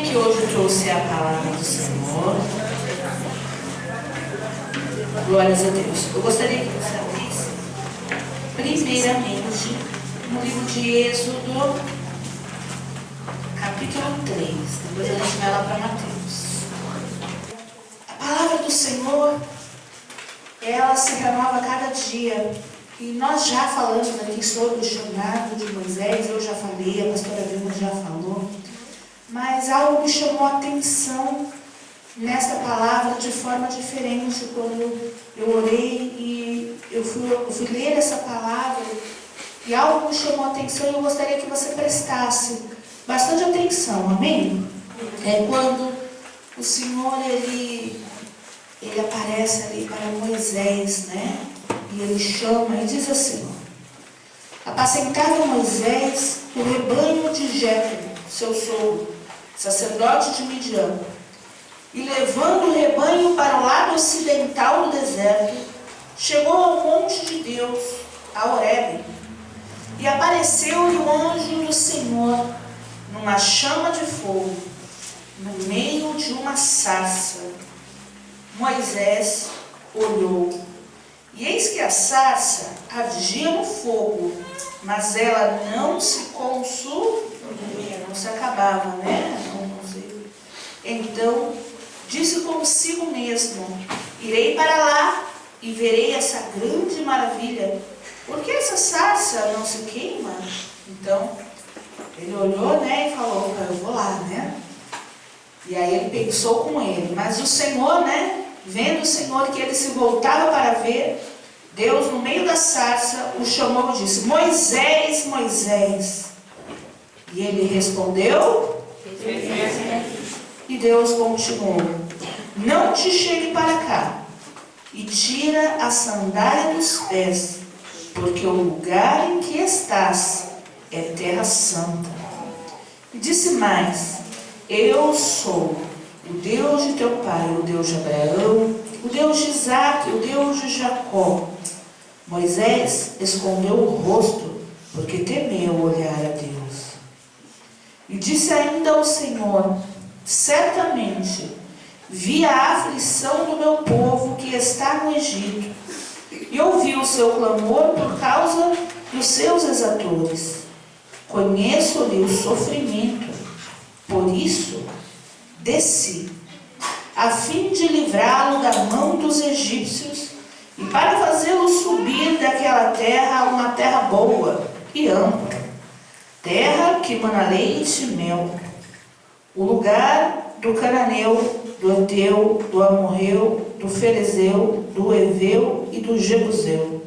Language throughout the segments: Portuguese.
que hoje trouxe a palavra do Senhor. Glórias a Deus. Eu gostaria que você abrisse, primeiramente, no livro de Êxodo, capítulo 3. Depois a gente vai lá para Mateus. A palavra do Senhor, ela se renova cada dia. E nós já falamos aqui sobre o chamado de Moisés, eu já falei, a pastora Vilma já falou. Mas algo me chamou a atenção nesta palavra de forma diferente quando eu orei e eu fui ler essa palavra. E algo me chamou a atenção e eu gostaria que você prestasse bastante atenção, amém? É quando o Senhor, ele aparece ali para Moisés, né? E ele chama e diz assim: apacentava Moisés o rebanho de Jétro, seu sogro, sacerdote de Midian, e levando o rebanho para o lado ocidental do deserto, chegou ao monte de Deus, a Horebe, e apareceu-lhe o anjo do Senhor numa chama de fogo, no meio de uma sarça. Moisés olhou, e eis que a sarça ardia no fogo, mas ela não se consumia, não se acabava, né? Então disse consigo mesmo: irei para lá e verei essa grande maravilha, porque essa sarça não se queima. Então ele olhou, né, e falou: eu vou lá, né? E aí ele pensou com ele, mas o Senhor, né, vendo o Senhor que ele se voltava para ver, Deus no meio da sarça o chamou e disse: Moisés, Moisés. E ele respondeu: e Deus continuou: não te chegue para cá e tira a sandália dos pés, porque o lugar em que estás é terra santa. E disse mais: eu sou o Deus de teu pai, o Deus de Abraão, o Deus de Isaque, o Deus de Jacó. Moisés escondeu o rosto, porque temeu olhar a Deus. E disse ainda ao Senhor: certamente vi a aflição do meu povo que está no Egito, e ouvi o seu clamor por causa dos seus exatores. Conheço-lhe o sofrimento, por isso desci, a fim de livrá-lo da mão dos egípcios e para fazê-lo subir daquela terra a uma terra boa e ampla, terra que mana leite e mel, o lugar do cananeu, do heteu, do amorreu, do ferezeu, do heveu e do jebuseu.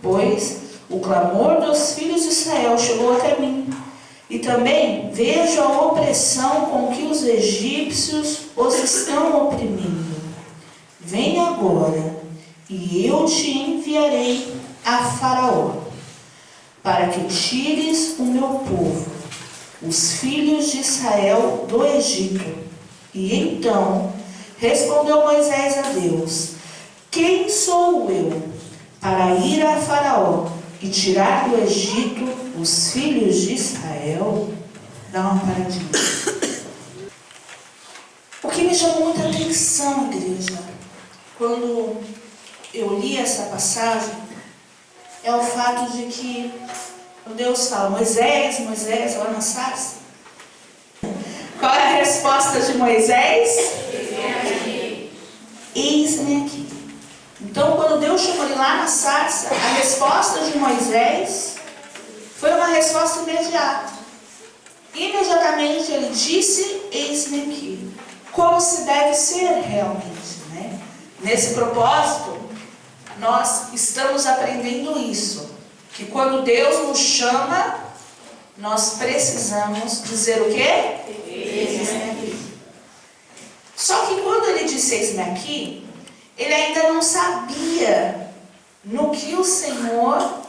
Pois o clamor dos filhos de Israel chegou até mim, e também vejo a opressão com que os egípcios os estão oprimindo. Vem agora, e eu te enviarei a Faraó, para que tires o meu povo, os filhos de Israel, do Egito. E então respondeu Moisés a Deus: quem sou eu para ir a Faraó e tirar do Egito os filhos de Israel? Dá uma paradinha. O que me chamou muita atenção, igreja, quando eu li essa passagem, é o fato de que Deus fala: Moisés, Moisés, lá na sarça. Qual é a resposta de Moisés? Eis-me aqui. Então, quando Deus chamou ele lá na sarça, a resposta de Moisés foi uma resposta imediata. Imediatamente ele disse: eis-me aqui. Como se deve ser realmente, né? Nesse propósito, nós estamos aprendendo isso, que quando Deus nos chama, nós precisamos dizer o quê? Eis-me aqui. Só que quando ele disse eis-me aqui, ele ainda não sabia no que o Senhor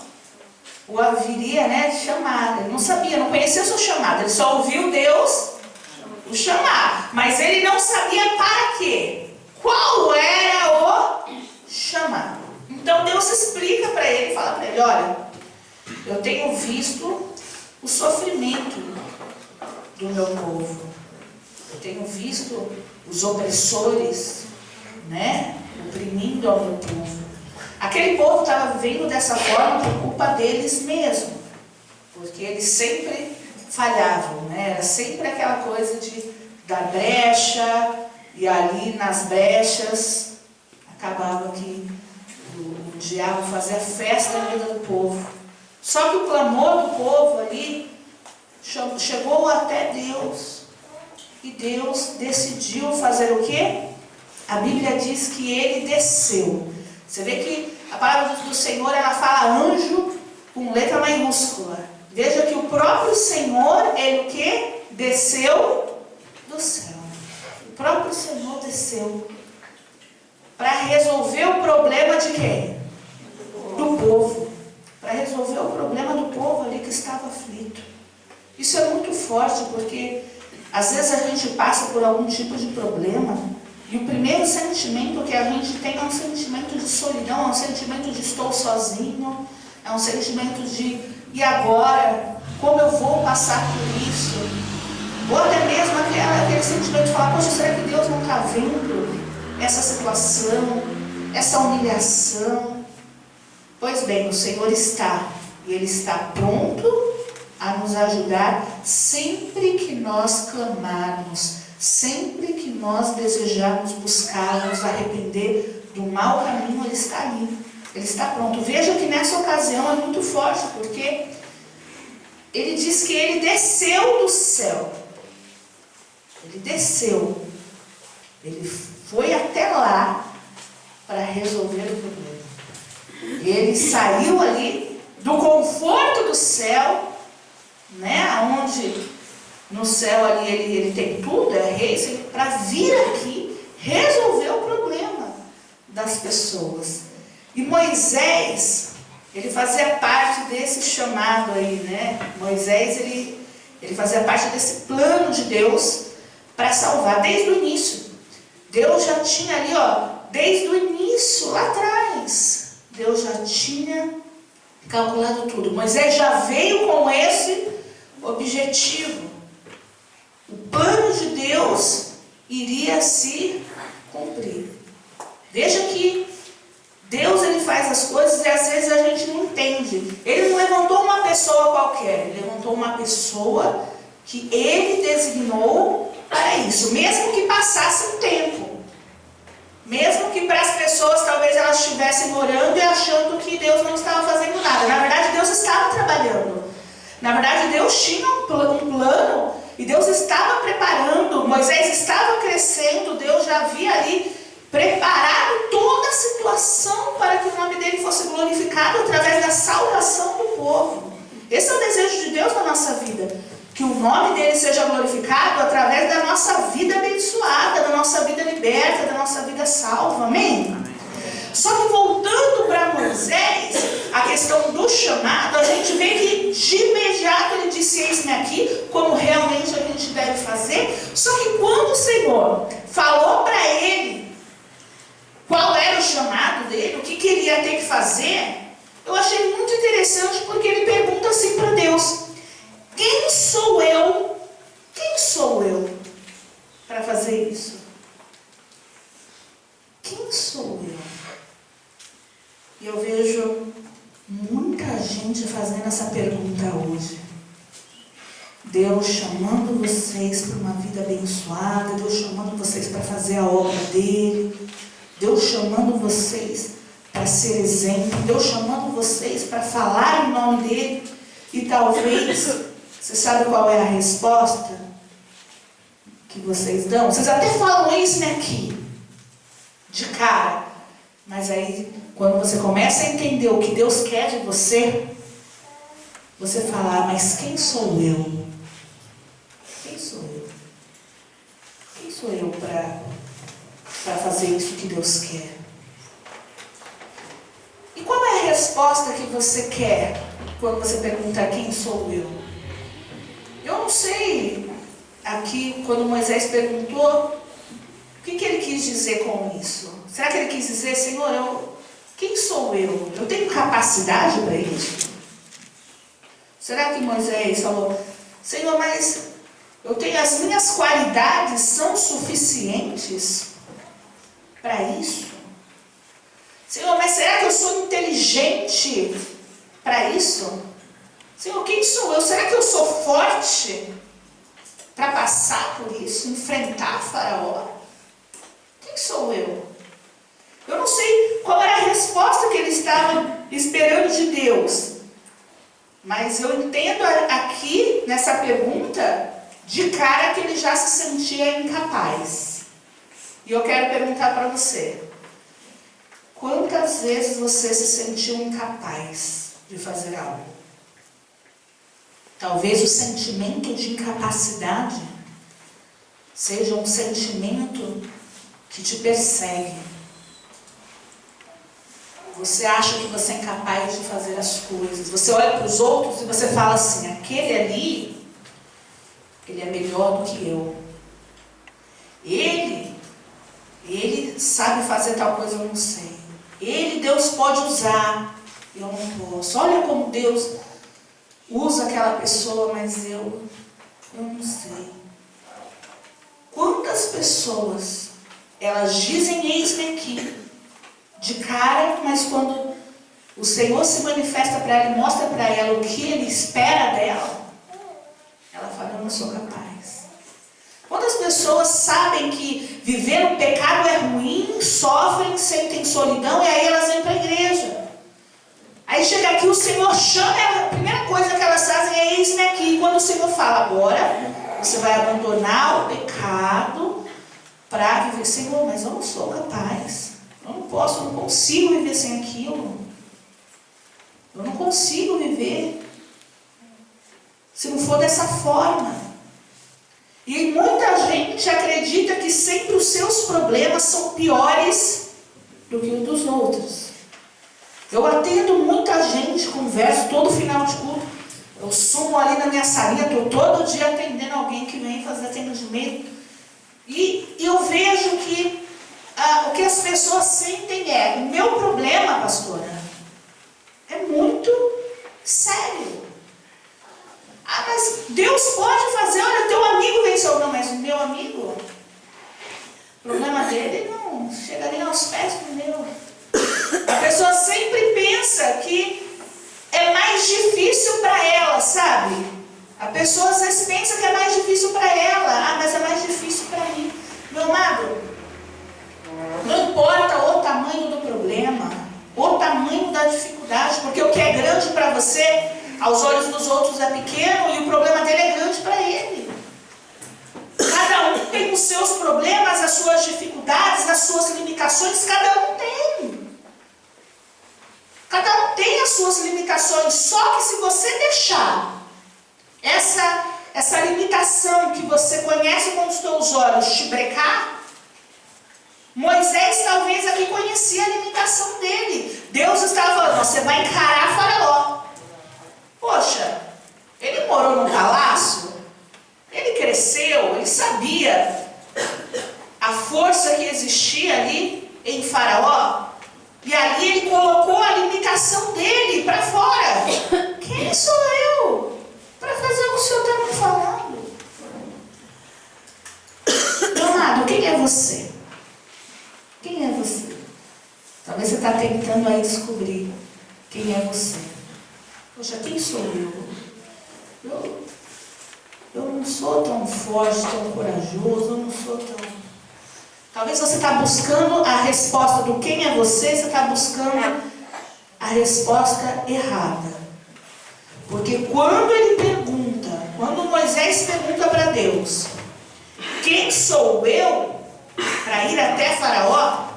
o haveria, né, chamado. Ele não sabia, não conhecia o seu chamado. Ele só ouviu Deus o chamar. Mas ele não sabia para quê. Qual era o chamado. Então Deus explica para ele, fala para ele: olha, eu tenho visto o sofrimento do meu povo. visto os opressores, né, oprimindo ao meu povo. Aquele povo estava vivendo dessa forma por culpa deles mesmo, porque eles sempre falhavam, né? Era sempre aquela coisa de dar brecha, e ali nas brechas acabava que o diabo fazia festa na vida do povo. Só que o clamor do povo ali chegou até Deus, e Deus decidiu fazer o quê? A Bíblia diz que ele desceu. Você vê que a palavra do Senhor, ela fala anjo com letra maiúscula. Veja que o próprio Senhor, ele o quê? Desceu do céu. O próprio Senhor desceu para resolver o problema de quem? Do povo. Para resolver o problema do povo ali que estava aflito. Isso é muito forte, porque às vezes a gente passa por algum tipo de problema, e o primeiro sentimento que a gente tem é um sentimento de solidão, é um sentimento de estou sozinho, é um sentimento de e agora? Como eu vou passar por isso? Ou até mesmo aquele sentimento de falar, poxa, será que Deus não está vendo essa situação, essa humilhação? Pois bem, o Senhor está, e Ele está pronto a nos ajudar sempre que nós clamarmos, sempre que nós desejarmos buscar, nos arrepender do mau caminho. Ele está ali, Ele está pronto. Veja que nessa ocasião é muito forte, porque Ele diz que Ele desceu do céu. Ele desceu, Ele foi até lá para resolver o problema. Ele saiu ali do conforto do céu, né, onde no céu ali ele tem tudo, é rei, para vir aqui resolver o problema das pessoas. E Moisés, ele fazia parte desse chamado aí, né? Moisés, ele fazia parte desse plano de Deus para salvar desde o início. Deus já tinha ali, desde o início, lá atrás, Deus já tinha calculado tudo. Moisés já veio com esse objetivo. O plano de Deus iria se cumprir. Veja que Deus, ele faz as coisas e às vezes a gente não entende. Ele não levantou uma pessoa qualquer, ele levantou uma pessoa que ele designou para isso, mesmo que passasse um tempo. Mesmo que para as pessoas talvez elas estivessem orando e achando que Deus não estava fazendo nada. Na verdade, Deus estava trabalhando. Na verdade, Deus tinha um plano e Deus estava preparando. Moisés estava crescendo, Deus já havia ali preparado toda a situação para que o nome dele fosse glorificado através da salvação do povo. Esse é o desejo de Deus na nossa vida. Que o nome dele seja glorificado através da nossa vida abençoada, da nossa vida liberta, da nossa vida salva. Amém? Só que voltando para Moisés, a questão do chamado, a gente vê que de imediato ele disse, eis-me aqui, como realmente a gente deve fazer. Só que quando o Senhor falou para ele qual era o chamado dele, o que ele ia ter que fazer, eu achei muito interessante, porque ele pergunta assim para Deus, quem sou eu? Quem sou eu para fazer isso? Quem sou eu? E eu vejo muita gente fazendo essa pergunta hoje. Deus chamando vocês para uma vida abençoada, Deus chamando vocês para fazer a obra dele, Deus chamando vocês para ser exemplo, Deus chamando vocês para falar em nome dele, e talvez, você sabe qual é a resposta que vocês dão? Vocês até falam isso aqui, de cara, mas aí, quando você começa a entender o que Deus quer de você, você fala, mas quem sou eu? Quem sou eu? Quem sou eu para fazer isso que Deus quer? E qual é a resposta que você quer quando você pergunta quem sou eu? Eu não sei, aqui, quando Moisés perguntou, o que ele quis dizer com isso? Será que ele quis dizer, Senhor, quem sou eu? Eu tenho capacidade para isso? Será que Moisés falou, Senhor, mas As minhas qualidades são suficientes para isso? Senhor, mas será que eu sou inteligente para isso? Senhor, quem sou eu? Será que eu sou forte para passar por isso, enfrentar Faraó? Quem sou eu? Eu não sei qual era a resposta que ele estava esperando de Deus, mas eu entendo aqui nessa pergunta de cara que ele já se sentia incapaz. E eu quero perguntar para você: quantas vezes você se sentiu incapaz de fazer algo? Talvez o sentimento de incapacidade seja um sentimento que te persegue. Você acha que você é incapaz de fazer as coisas. Você olha para os outros e você fala assim: aquele ali, ele é melhor do que eu. Ele sabe fazer tal coisa, eu não sei. Deus pode usar, eu não posso. Olha como Deus usa aquela pessoa, mas eu não sei. Quantas pessoas, elas dizem eis-me aqui, de cara, mas quando o Senhor se manifesta para ela e mostra para ela o que Ele espera dela, ela fala: eu não sou capaz. Quantas pessoas sabem que viver no pecado é ruim, sofrem, sentem solidão, e aí elas vêm para a igreja. Aí chega aqui, o Senhor chama ela, a primeira coisa que elas fazem é eis-me aqui. E quando o Senhor fala: agora você vai abandonar o pecado para viver. Senhor, mas eu não sou capaz. Eu não posso, eu não consigo viver sem aquilo. Eu não consigo viver se não for dessa forma. E muita gente acredita que sempre os seus problemas são piores do que os dos outros. Eu atendo muita gente, converso todo final de culto. Eu sumo ali na minha salinha, estou todo dia atendendo alguém que vem fazer atendimento. E eu vejo que o que as pessoas sentem é: o meu problema, pastora, é muito sério. Ah, mas Deus pode fazer, olha, teu amigo venceu. Não, mas o meu amigo, o problema dele não chega nem aos pés do meu. A pessoa sempre pensa que é mais difícil para ela, sabe? A pessoa às vezes pensa que é mais difícil para ela. Ah, mas é mais difícil para mim. Meu amado, não importa o tamanho do problema, o tamanho da dificuldade, porque o que é grande para você, aos olhos dos outros é pequeno, e o problema dele é grande para ele. Cada um tem os seus problemas, as suas dificuldades, as suas limitações, cada um tem. Cada um tem as suas limitações, só que se você deixar essa limitação que você conhece com os teus olhos te brecar, Moisés talvez aqui conhecia a limitação dele. Deus estava falando: você vai encarar Faraó. Poxa, ele morou num palácio, ele cresceu, ele sabia a força que existia ali em Faraó, e ali ele colocou a limitação dele para fora. Quem sou eu para fazer o que o Senhor está me falando? Meu amado, quem é você? Quem é você? Talvez você está tentando aí descobrir quem é você. Poxa, quem sou eu? Eu não sou tão forte, tão corajoso, eu não sou tão... Talvez você está buscando a resposta do quem é você está buscando a resposta errada. Porque quando Moisés pergunta para Deus: quem sou eu para ir até Faraó?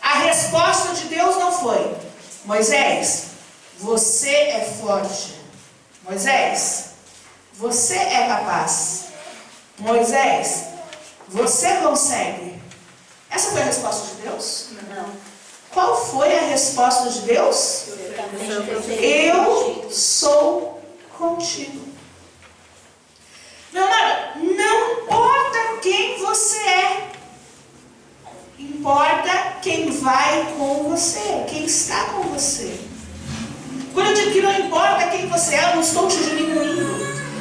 A resposta de Deus não foi: Moisés, você é forte. Moisés, você é capaz. Moisés, você consegue. Essa foi a resposta de Deus? Não. Qual foi a resposta de Deus? Eu sou contigo. Meu amado, não importa quem você é. Importa quem vai com você, quem está com você. Quando eu digo que não importa quem você é, eu não estou te diminuindo.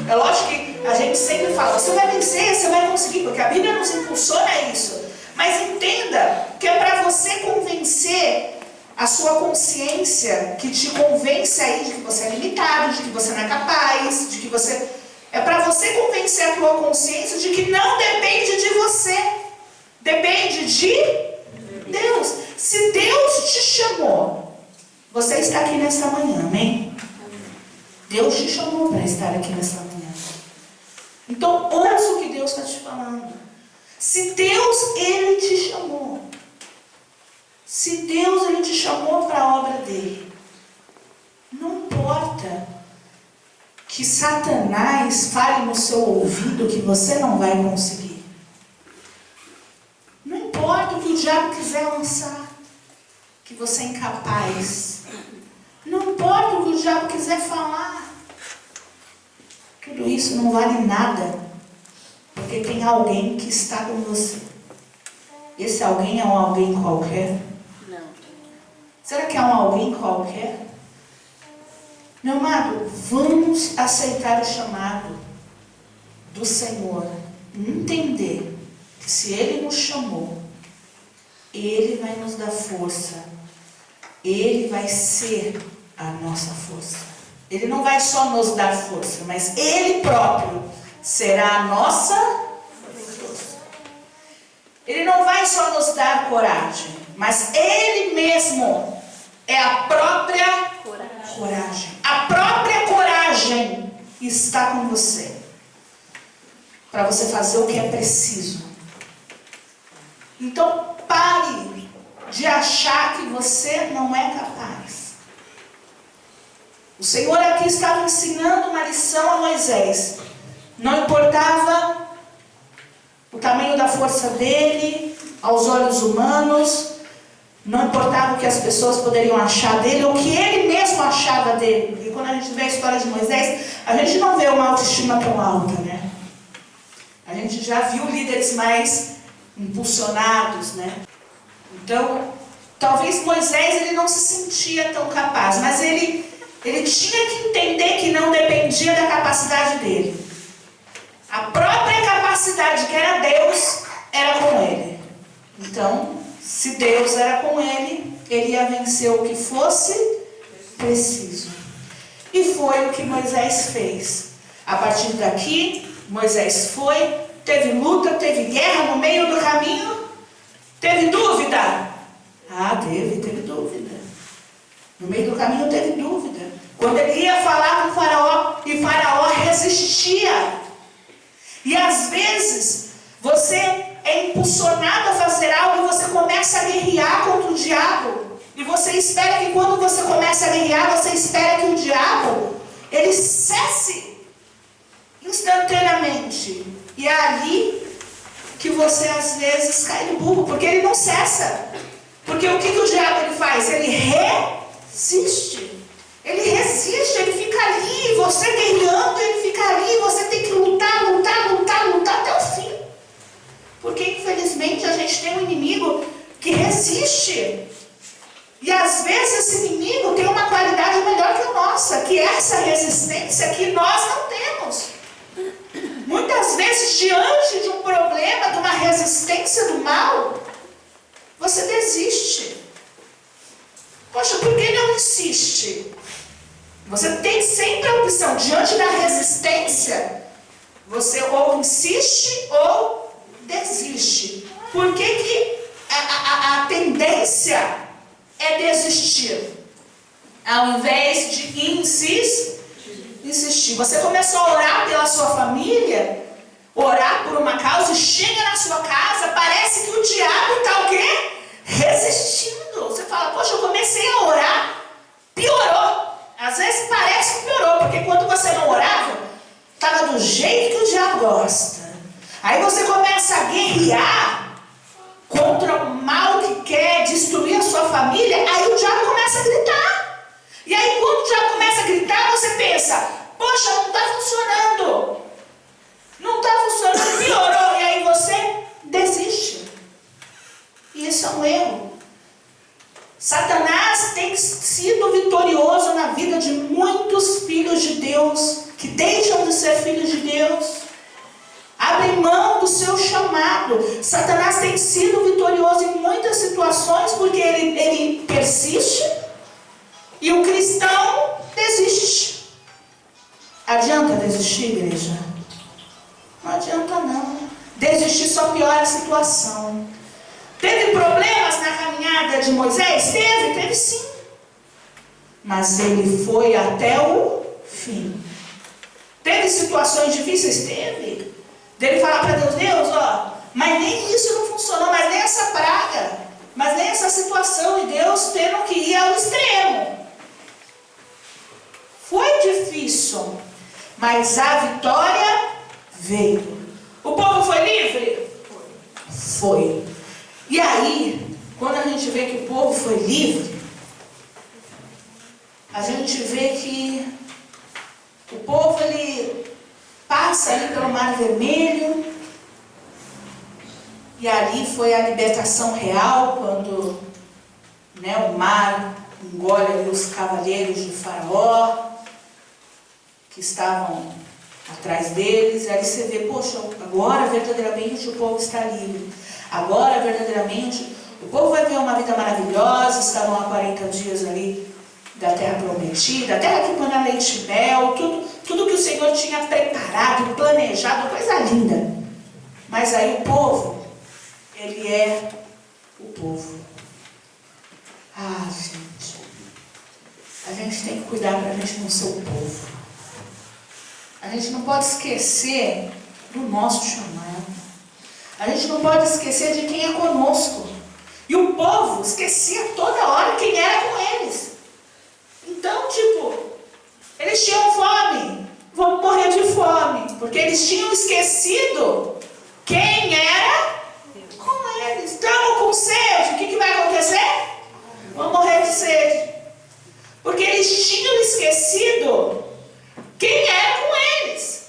É lógico que A gente sempre fala, você vai vencer, você vai conseguir, porque a Bíblia nos impulsiona a isso. Mas entenda que é para você convencer a sua consciência, que te convence aí de que você é limitado, de que você não é capaz, de que você... É para você convencer a tua consciência de que não depende de você. Depende de Deus. Se Deus te chamou, você está aqui nesta manhã, amém? Deus te chamou para estar aqui nesta manhã. Então, ouça o que Deus está te falando. Se Deus, Ele te chamou. Se Deus, Ele te chamou para a obra dEle. Não importa que Satanás fale no seu ouvido que você não vai conseguir. Não importa o que o diabo quiser lançar, que você é incapaz. Não importa o que o diabo quiser falar. Tudo isso não vale nada, porque tem alguém que está com você. Esse alguém é um alguém qualquer? Não. Será que é um alguém qualquer? Meu amado, vamos aceitar o chamado do Senhor. Entender que se Ele nos chamou, Ele vai nos dar força. Ele vai ser a nossa força. Ele não vai só nos dar força, mas Ele próprio será a nossa força. Ele não vai só nos dar coragem, mas Ele mesmo é a própria coragem. A própria coragem está com você, para você fazer o que é preciso. Então pare de achar que você não é capaz. O Senhor aqui estava ensinando uma lição a Moisés. Não importava o tamanho da força dele aos olhos humanos, não importava o que as pessoas poderiam achar dele, ou o que ele mesmo achava dele. E quando a gente vê a história de Moisés, a gente não vê uma autoestima tão alta, né? A gente já viu líderes mais impulsionados, né? Então, talvez Moisés ele não se sentia tão capaz, mas ele tinha que entender que não dependia da capacidade dele. A própria capacidade que era Deus, era com ele. Então, se Deus era com ele, ele ia vencer o que fosse preciso. E foi o que Moisés fez. A partir daqui, Moisés foi, teve luta, teve guerra no meio do caminho. Teve dúvida? Ah, teve dúvida. No meio do caminho teve dúvida. Quando ele ia falar com o Faraó, e Faraó resistia. E às vezes, você é impulsionado a fazer algo e você começa a guerrear contra o diabo. E você espera que quando você começa a guerrear, você espera que o diabo, ele cesse instantaneamente. E é ali que você às vezes cai no burro, porque ele não cessa. Porque o que o diabo ele faz? Ele resiste. Ele resiste, ele fica ali, você guerreando, ele fica ali, você tem que lutar até o fim. Porque infelizmente a gente tem um inimigo que resiste. E às vezes esse inimigo tem uma qualidade melhor que a nossa, que é essa resistência que nós não temos. Muitas vezes, diante de um problema, de uma resistência do mal, você desiste. Poxa, por que não insiste? Você tem sempre a opção, diante da resistência, você ou insiste ou desiste. Por que a tendência é desistir? Ao invés de insistir. Você começou a orar pela sua família, orar por uma causa, e chega na sua casa, parece que o diabo está o quê? Resistindo. Você fala, poxa, eu comecei a orar, piorou. Às vezes parece que piorou, porque quando você não orava, estava do jeito que o diabo gosta. Aí você começa a guerrear contra o mal que quer destruir a sua família, aí o diabo começa a gritar. E aí quando o diabo começa a gritar, você pensa, poxa, não está funcionando. Não está funcionando, piorou. E aí você desiste. E isso é um erro. Satanás tem sido vitorioso na vida de muitos filhos de Deus que deixam de ser filhos de Deus, abrem mão do seu chamado. Satanás tem sido vitorioso em muitas situações porque ele persiste e o cristão desiste. Adianta desistir, igreja? Não adianta não. Desistir só piora a situação. Teve problemas na caminhada de Moisés? Teve sim. Mas ele foi até o fim. Teve situações difíceis? Teve. Dele falar para Deus, Deus, mas nem isso não funcionou, mas nem essa praga, mas nem essa situação, e Deus tendo que ir ao extremo. Foi difícil, mas a vitória veio. O povo foi livre? Foi. E aí, quando a gente vê que o povo foi livre, a gente vê que o povo, ele passa ali pelo Mar Vermelho, e ali foi a libertação real, quando o mar engole ali os cavaleiros de Faraó, que estavam atrás deles. Aí você vê, poxa, agora verdadeiramente o povo está livre. Agora verdadeiramente o povo vai ver uma vida maravilhosa. Estavam há 40 dias ali da terra prometida, a terra que mana leite e mel, tudo que o Senhor tinha preparado, planejado, coisa linda. Mas aí o povo, ele é o povo. Gente, a gente tem que cuidar para a gente não ser o povo. A gente não pode esquecer do nosso chamado. A gente não pode esquecer de quem é conosco. E o povo esquecia toda hora quem era com eles. Então, eles tinham fome, vão morrer de fome, porque eles tinham esquecido quem era com eles. Estamos com sede, o que vai acontecer? Vão morrer de sede, porque eles tinham esquecido quem era com eles,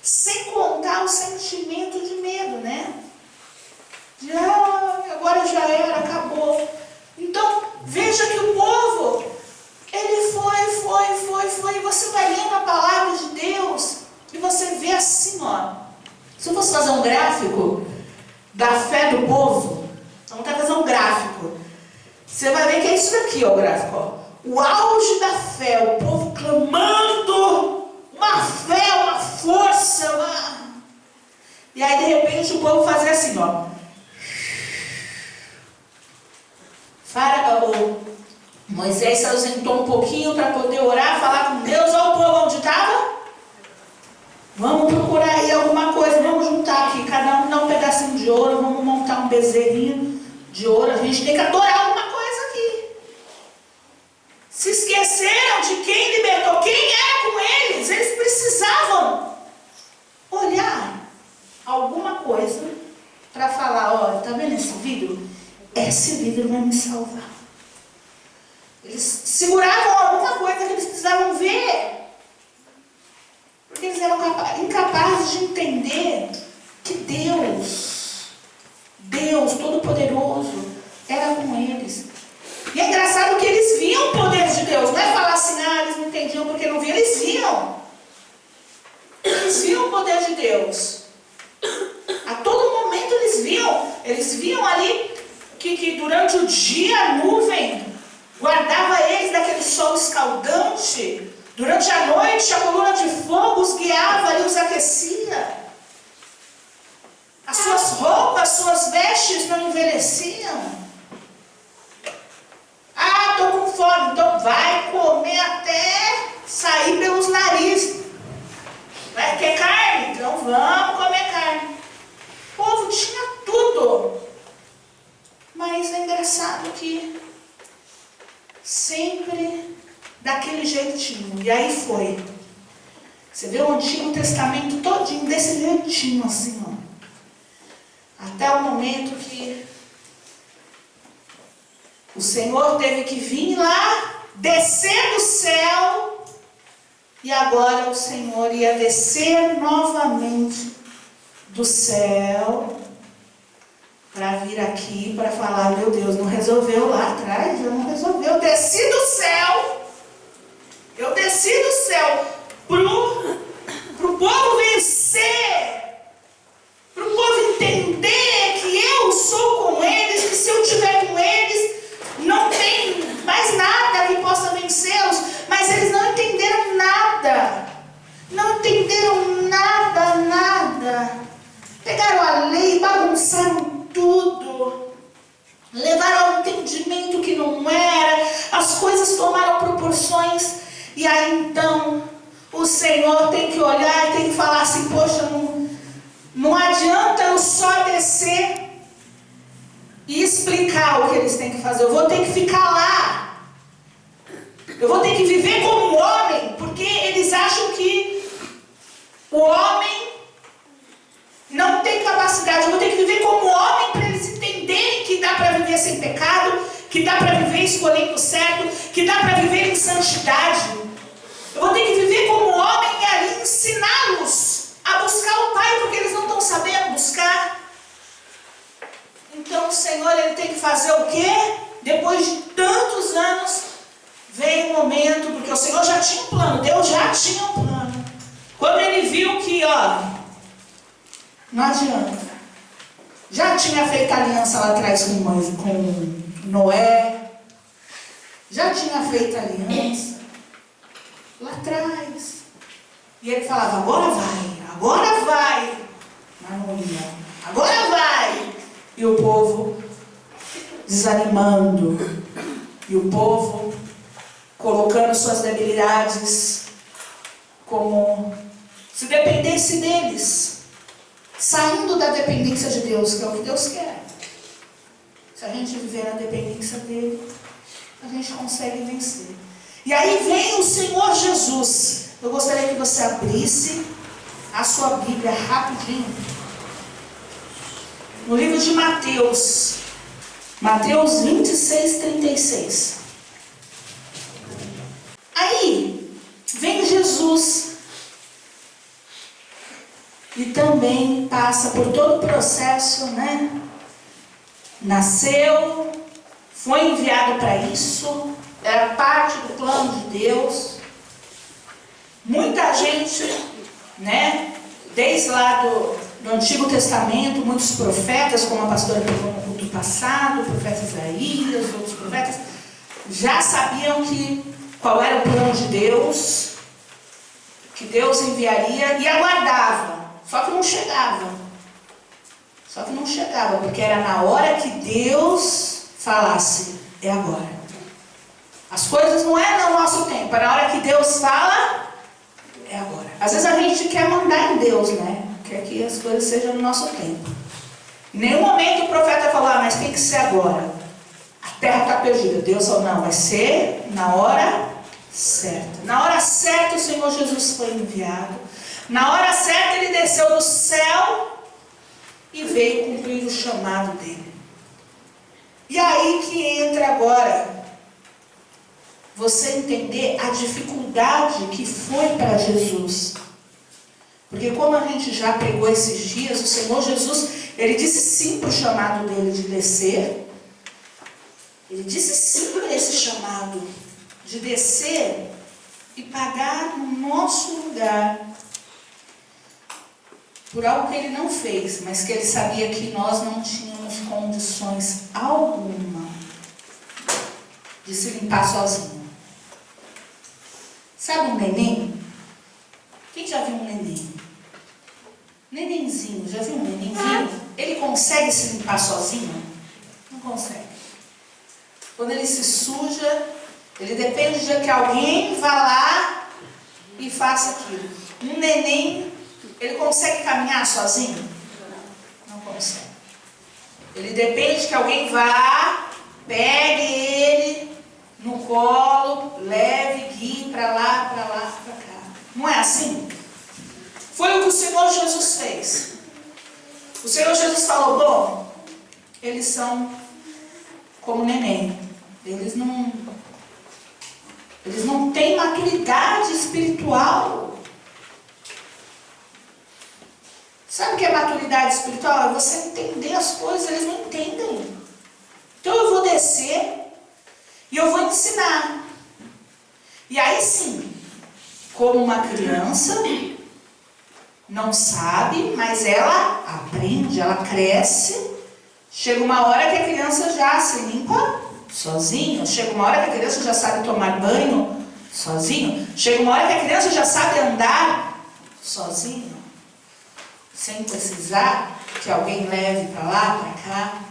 sem contar o sentimento de medo, de agora já era, acabou. Então, veja que o povo, ele foi, e você vai lendo a palavra de Deus, e você vê assim, se eu fosse fazer um gráfico da fé do povo, vamos fazer um gráfico, você vai ver que é isso daqui, o gráfico, o auge da fé, o povo clamando, uma fé, uma força, e aí de repente o povo fazia assim, Moisés se ausentou um pouquinho para poder orar, falar com Deus. Olha o povo onde estava. Vamos procurar aí alguma coisa, vamos juntar aqui, cada um dá um pedacinho de ouro, vamos montar um bezerrinho de ouro, a gente tem que adorar alguma coisa aqui. Se esqueceram de quem libertou, quem era com eles. Eles precisavam olhar alguma coisa para falar, tá vendo esse vidro? Esse vidro vai me salvar. Eles seguravam alguma coisa que eles precisavam ver, porque eles eram incapazes de entender que Deus Todo-Poderoso, era com eles. E é engraçado que eles viam o poder de Deus, não é falar assim, eles não entendiam porque não viam, eles viam. Eles viam o poder de Deus. A todo momento eles viam ali que durante o dia a nuvem guardava eles daquele sol escaldante. Durante a noite a coluna de fogo os guiava e os aquecia. As suas roupas, suas vestes não envelheciam. Estou com fome, então vai comer até sair pelos narizes. Vai ter carne? Então vamos comer carne. O povo tinha tudo. Mas é engraçado que sempre daquele jeitinho. E aí foi. Você vê o Antigo Testamento todinho desse jeitinho assim, até o momento que o Senhor teve que vir lá, descer do céu, e agora o Senhor ia descer novamente do céu para vir aqui para falar, meu Deus, não resolveu lá atrás, não resolveu, eu desci do céu para o povo vencer, para o povo entender que eu sou com eles, que se eu estiver com eles, não tem mais nada que possa vencê-los. Mas eles não entenderam nada. Não entenderam nada, nada. Pegaram a lei, bagunçaram tudo. Levaram ao entendimento que não era. As coisas tomaram proporções. E aí então, o Senhor tem que olhar e tem que falar assim, poxa, não adianta eu só descer e explicar o que eles têm que fazer. Eu vou ter que ficar lá. Eu vou ter que viver como homem, porque eles acham que o homem não tem capacidade. Eu vou ter que viver como homem para eles entenderem que dá para viver sem pecado, que dá para viver escolhendo o certo, que dá para viver em santidade. Eu vou ter que viver como homem e ali ensiná-los a buscar o Pai, porque eles não estão sabendo buscar. Então o Senhor, Ele tem que fazer o quê? Depois de tantos anos, vem o momento, porque o Senhor já tinha um plano, Deus já tinha um plano. Quando Ele viu que, não adianta. Já tinha feito aliança lá atrás com Noé. Já tinha feito aliança lá atrás. E Ele falava, agora vai. Mas não ia. Agora vai. E o povo desanimando. E o povo colocando suas debilidades como se dependesse deles. Saindo da dependência de Deus, que é o que Deus quer. Se a gente viver na dependência dele, a gente consegue vencer. E aí vem o Senhor Jesus. Eu gostaria que você abrisse a sua Bíblia rapidinho. No livro de Mateus. Mateus 26, 36. Aí vem Jesus. E também passa por todo o processo, né? Nasceu, foi enviado para isso, era parte do plano de Deus. Muita gente, né? Desde lá do Antigo Testamento, muitos profetas, como a pastora pegou no culto passado, o profeta Isaías, outros profetas, já sabiam qual era o plano de Deus, que Deus enviaria e aguardavam. Só que não chegava, porque era na hora que Deus falasse, é agora. As coisas não é no nosso tempo, é na hora que Deus fala, é agora. Às vezes a gente quer mandar em Deus, né? Quer que as coisas sejam no nosso tempo. Em nenhum momento o profeta falou, mas tem que ser agora. A terra está perdida. Deus falou, não, vai ser na hora certa. Na hora certa o Senhor Jesus foi enviado. Na hora certa ele desceu do céu e veio cumprir o chamado dele. E aí que entra agora você entender a dificuldade que foi para Jesus. Porque como a gente já pegou esses dias, o Senhor Jesus, ele disse sim para o chamado dele de descer. Ele disse sim para esse chamado de descer e pagar no nosso lugar. Por algo que ele não fez, mas que ele sabia que nós não tínhamos condições alguma de se limpar sozinho. Sabe um neném? Quem já viu um neném? Nenenzinho, já viu um nenenzinho? Ele consegue se limpar sozinho? Não consegue. Quando ele se suja, ele depende de que alguém vá lá e faça aquilo. Um neném, ele consegue caminhar sozinho? Não consegue. Ele depende que alguém vá, pegue ele no colo, leve, guie para lá, para cá. Não é assim? Foi o que o Senhor Jesus fez. O Senhor Jesus falou, bom, eles são como neném. Eles não têm maturidade espiritual. Sabe o que é maturidade espiritual? É você entender as coisas, eles não entendem. Então eu vou descer e eu vou ensinar. E aí sim, como uma criança, não sabe, mas ela aprende, ela cresce. Chega uma hora que a criança já se limpa sozinho. Chega uma hora que a criança já sabe tomar banho sozinho. Chega uma hora que a criança já sabe andar sozinho, sem precisar que alguém leve para lá, para cá.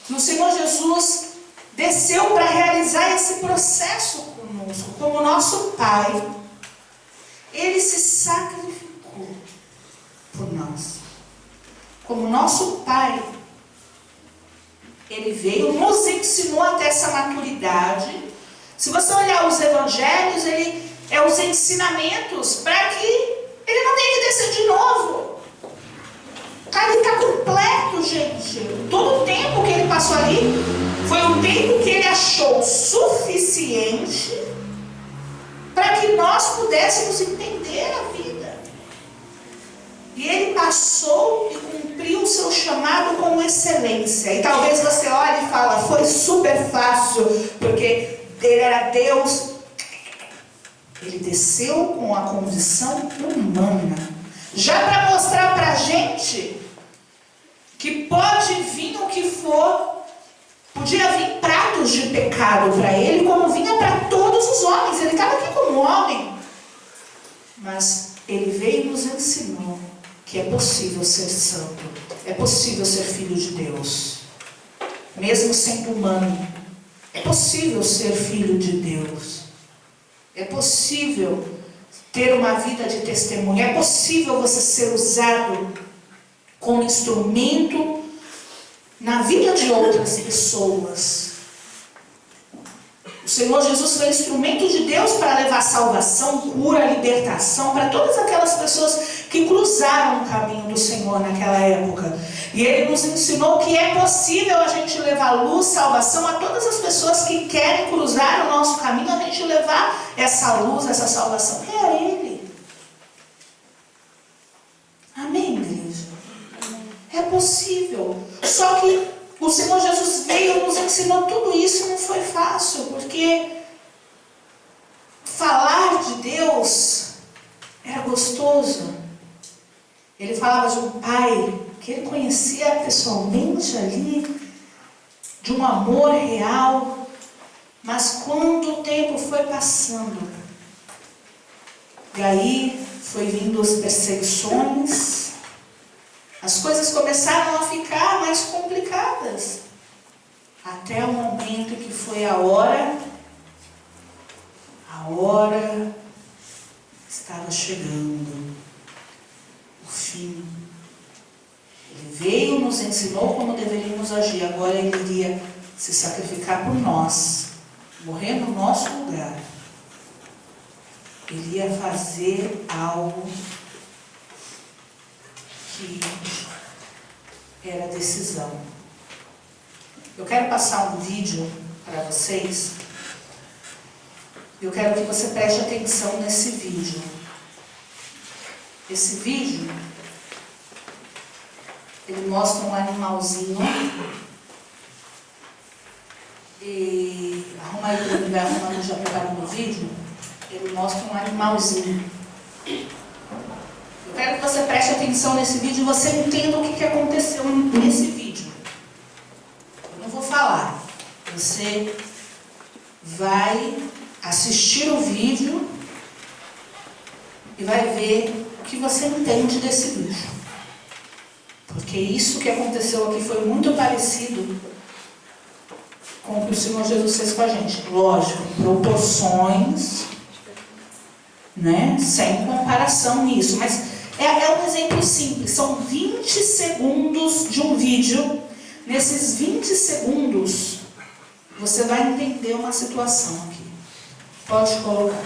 E o Senhor Jesus desceu para realizar esse processo conosco, como nosso Pai. Ele se sacrificou por nós. Como nosso Pai, Ele veio, nos ensinou até essa maturidade. Se você olhar os evangelhos, ele é os ensinamentos para que ele não tenha que descer de novo. Ele está completo, gente. Todo o tempo que ele passou ali foi um tempo que ele achou suficiente para que nós pudéssemos entender a vida. E ele passou e cumpriu o seu chamado com excelência. E talvez você olhe e fale, foi super fácil, porque ele era Deus. Ele desceu com a condição humana, já para mostrar para a gente que pode vir o que for. Podia vir pratos de pecado para ele, como vinha para todos os homens. Ele estava aqui como homem, mas ele veio e nos ensinou que é possível ser santo, é possível ser filho de Deus, mesmo sendo humano. É possível ser filho de Deus. É possível ter uma vida de testemunho. É possível você ser usado como instrumento na vida de outras pessoas. O Senhor Jesus foi instrumento de Deus para levar salvação, cura, libertação para todas aquelas pessoas que cruzaram o caminho do Senhor naquela época. E Ele nos ensinou que é possível a gente levar luz, salvação a todas as pessoas que querem cruzar o nosso caminho, a gente levar essa luz, essa salvação. É Ele. Amém, igreja? É possível. Só que o Senhor Jesus veio e nos ensinou tudo isso. Não foi fácil, porque falar de Deus era gostoso. Ele falava de um Pai que ele conhecia pessoalmente ali, de um amor real. Mas quando o tempo foi passando, e aí foi vindo as perseguições, as coisas começaram a ficar mais complicadas. Até o momento que foi a hora estava chegando, o fim. Ele veio, nos ensinou como deveríamos agir. Agora Ele iria se sacrificar por nós, morrer no nosso lugar. Ele ia fazer algo que era decisão. Eu quero passar um vídeo para vocês. Eu quero que você preste atenção nesse vídeo. Esse vídeo, ele mostra um animalzinho. E arruma aí para ele, vai arrumando já preparando o vídeo. Ele mostra um animalzinho. Eu quero que você preste atenção nesse vídeo e você entenda o que aconteceu nesse vídeo. Eu não vou falar. Você vai assistir o vídeo e vai ver o que você entende desse vídeo. Porque isso que aconteceu aqui foi muito parecido com o que o Senhor Jesus fez com a gente. Lógico, em proporções, né? Sem comparação nisso. Mas é um exemplo simples. São 20 segundos de um vídeo. Nesses 20 segundos, você vai entender uma situação aqui. Pode colocar.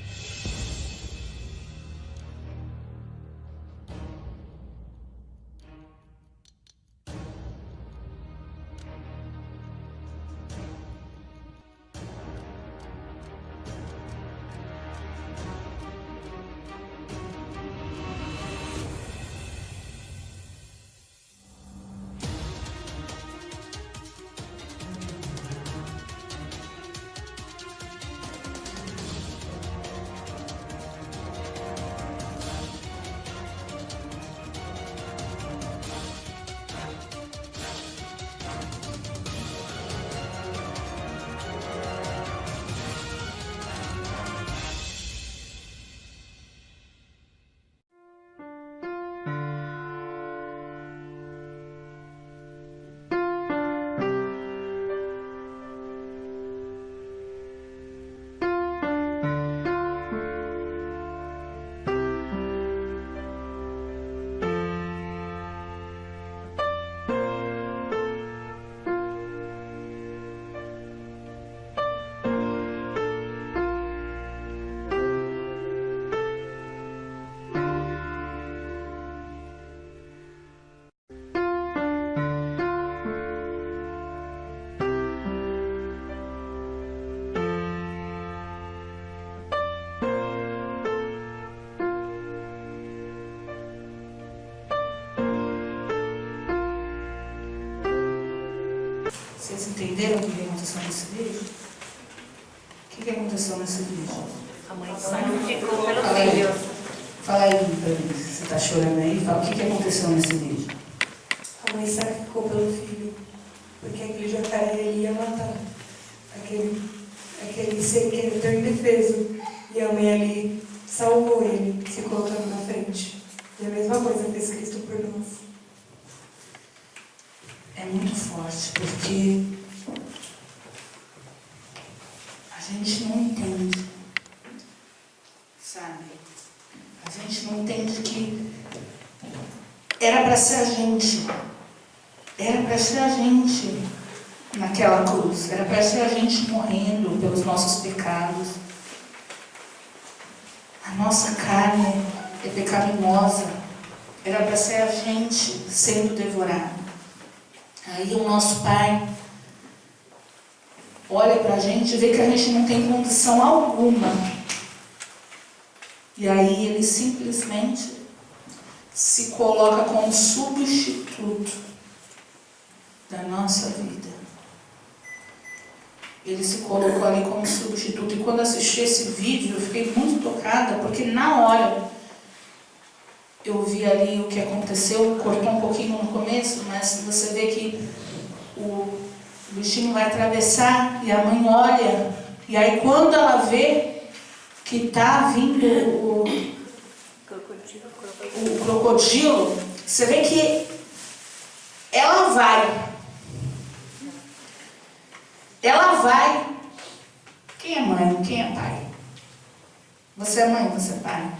Vocês entenderam o que aconteceu nesse vídeo? O que aconteceu nesse vídeo? A mãe sacrificou pelo filho. Fala aí pra mim, você está chorando aí, fala o que aconteceu nesse vídeo. A mãe sacrificou pelo filho, porque aquele jacaré ele ia matar aquele ser que ele tão indefeso. E a mãe ali salvou ele, se colocando na frente. E a mesma coisa fez Cristo por nós. É muito forte, porque a gente não entende, sabe? A gente não entende que era para ser a gente naquela cruz, era para ser a gente morrendo pelos nossos pecados. A nossa carne é pecaminosa, era para ser a gente sendo devorado. Aí o nosso Pai olha para a gente e vê que a gente não tem condição alguma. E aí Ele simplesmente se coloca como substituto da nossa vida. Ele se colocou ali como substituto. E quando assisti esse vídeo, eu fiquei muito tocada, porque na hora eu vi ali o que aconteceu, cortou um pouquinho no começo, mas você vê que o bichinho vai atravessar e a mãe olha, e aí quando ela vê que está vindo o crocodilo, você vê que ela vai. Quem é mãe? Quem é pai? Você é mãe, você é pai?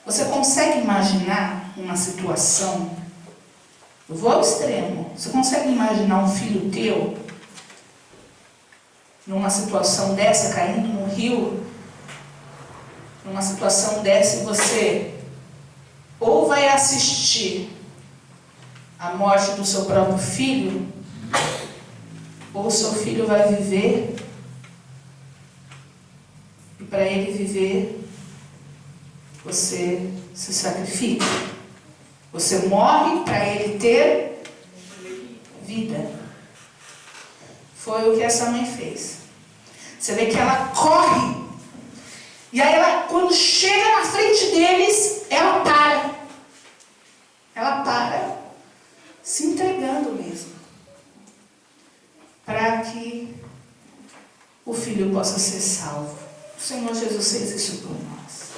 Você consegue imaginar uma situação? Eu vou ao extremo. Você consegue imaginar um filho teu numa situação dessa, caindo no rio, numa situação dessa, e você ou vai assistir a morte do seu próprio filho, ou seu filho vai viver, e para ele viver, você se sacrifica. Você morre para ele ter vida. Foi o que essa mãe fez. Você vê que ela corre. E aí ela, quando chega na frente deles, ela para. Ela para, se entregando mesmo, para que o filho possa ser salvo. O Senhor Jesus fez isso por nós.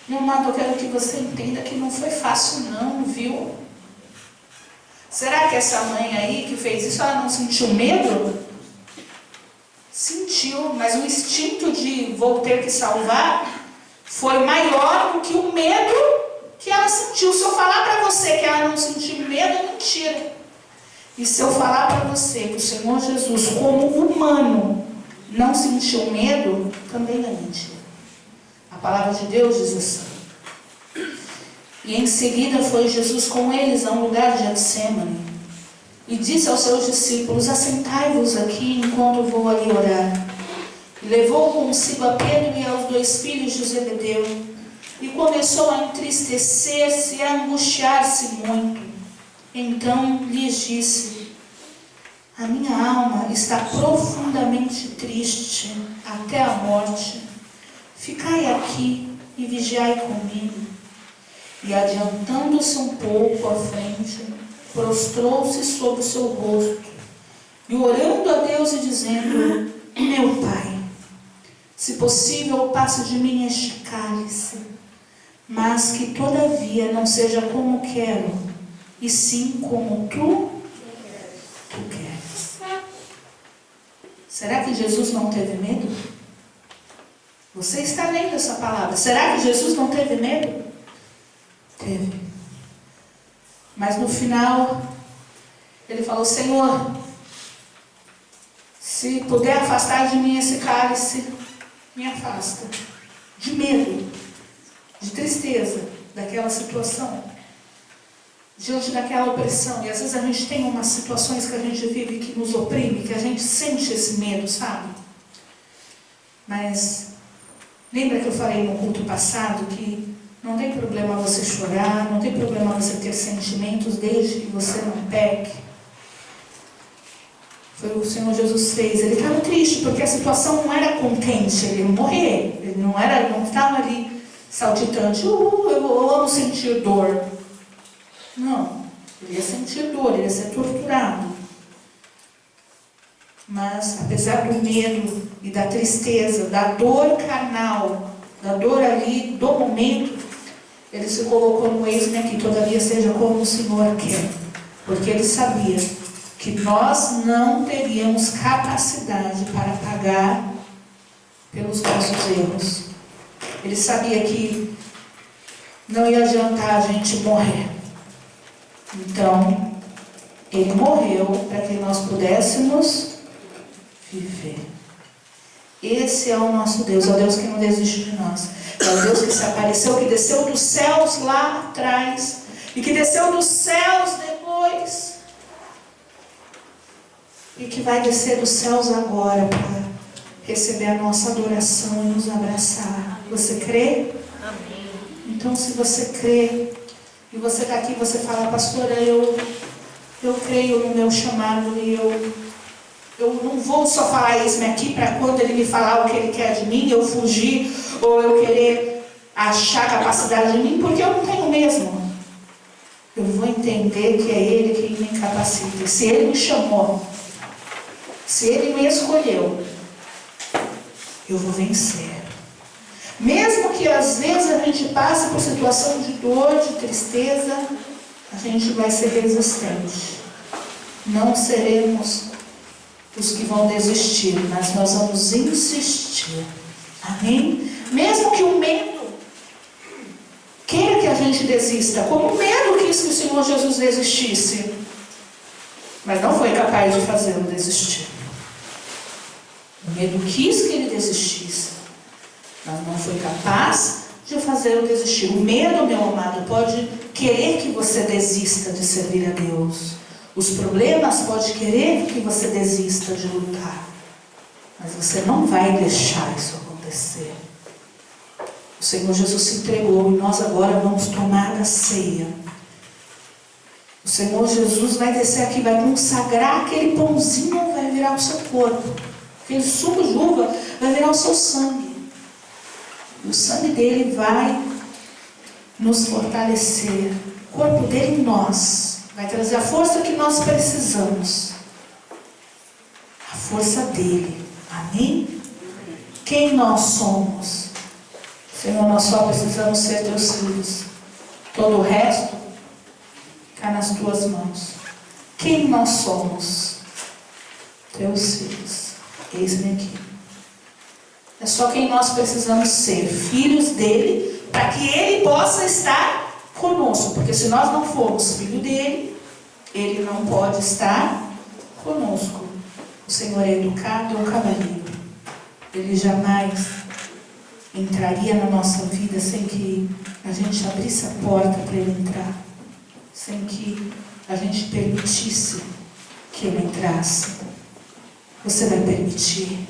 Meu amado, eu quero que você entenda que não foi fácil não, viu? Será que essa mãe aí que fez isso, ela não sentiu medo? Sentiu, mas o instinto de vou ter que salvar foi maior do que o medo que ela sentiu. Se eu falar para você que ela não sentiu medo, é mentira. E se eu falar para você que o Senhor Jesus, como humano, não sentiu medo, também é mentira. A palavra de Deus diz assim. E em seguida foi Jesus com eles a um lugar de Getsemane. E disse aos seus discípulos: assentai-vos aqui enquanto vou ali orar. E levou consigo a Pedro e aos 2 filhos de Zebedeu. E começou a entristecer-se e a angustiar-se muito. Então lhes disse: a minha alma está profundamente triste até a morte. Ficai aqui e vigiai comigo. E adiantando-se um pouco à frente, prostrou-se sobre o seu rosto, e orando a Deus e dizendo: meu Pai, se possível, passe de mim este cálice, mas que todavia não seja como quero, e sim como tu queres. Será que Jesus não teve medo? Você está lendo essa palavra. Será que Jesus não teve medo? Teve. Mas no final, ele falou: Senhor, se puder afastar de mim esse cálice, me afasta. De medo, de tristeza daquela situação, diante daquela opressão. E às vezes a gente tem umas situações que a gente vive que nos oprime, que a gente sente esse medo, sabe? Mas lembra que eu falei no culto passado que não tem problema você chorar, não tem problema você ter sentimentos, desde que você não peque. Foi o que o Senhor Jesus fez. Ele estava triste, porque a situação não era contente, ele ia morrer. Ele não estava ali saltitante. Eu amo sentir dor. Não, ele ia sentir dor, ele ia ser torturado. Mas, apesar do medo e da tristeza, da dor carnal, da dor ali, do momento, ele se colocou no eis-me aqui, todavia seja como o Senhor quer. Porque ele sabia que nós não teríamos capacidade para pagar pelos nossos erros. Ele sabia que não ia adiantar a gente morrer. Então, ele morreu para que nós pudéssemos viver. Esse é o nosso Deus, é o Deus que não desiste de nós. É o Deus que se apareceu, que desceu dos céus lá atrás e que desceu dos céus depois e que vai descer dos céus agora para receber a nossa adoração e nos abraçar. Você crê? Amém. Então, se você crê e você está aqui, você fala: pastora, eu creio no meu chamado e eu não vou só falar isso aqui para quando ele me falar o que ele quer de mim, eu fugir ou eu querer achar capacidade de mim, porque eu não tenho mesmo. Eu vou entender que é ele quem me capacita. Se ele me chamou, se ele me escolheu, eu vou vencer. Mesmo que às vezes a gente passe por situação de dor, de tristeza, a gente vai ser resistente. Não seremos os que vão desistir, mas nós vamos insistir. Amém? Mesmo que o medo queira que a gente desista, como o medo quis que o Senhor Jesus desistisse, mas não foi capaz de fazê-lo desistir. O medo quis que ele desistisse, mas não foi capaz de fazê-lo desistir. O medo, meu amado, pode querer que você desista de servir a Deus. Os problemas podem querer que você desista de lutar, mas você não vai deixar isso acontecer. O Senhor Jesus se entregou e nós agora vamos tomar a ceia. O Senhor Jesus vai descer aqui, vai consagrar aquele pãozinho, vai virar o seu corpo. Aquele suco de uva vai virar o seu sangue. E o sangue dele vai nos fortalecer. O corpo dele em nós vai trazer a força que nós precisamos. A força dele. Amém? Quem nós somos? Senhor, nós só precisamos ser teus filhos. Todo o resto está nas tuas mãos. Quem nós somos? Teus filhos. Eis-me aqui. É só quem nós precisamos ser. Filhos dele, para que ele possa estar conosco, porque se nós não formos filho dele, ele não pode estar conosco. O Senhor é educado, é um cavalheiro. Ele jamais entraria na nossa vida sem que a gente abrisse a porta para ele entrar, sem que a gente permitisse que ele entrasse. Você vai permitir?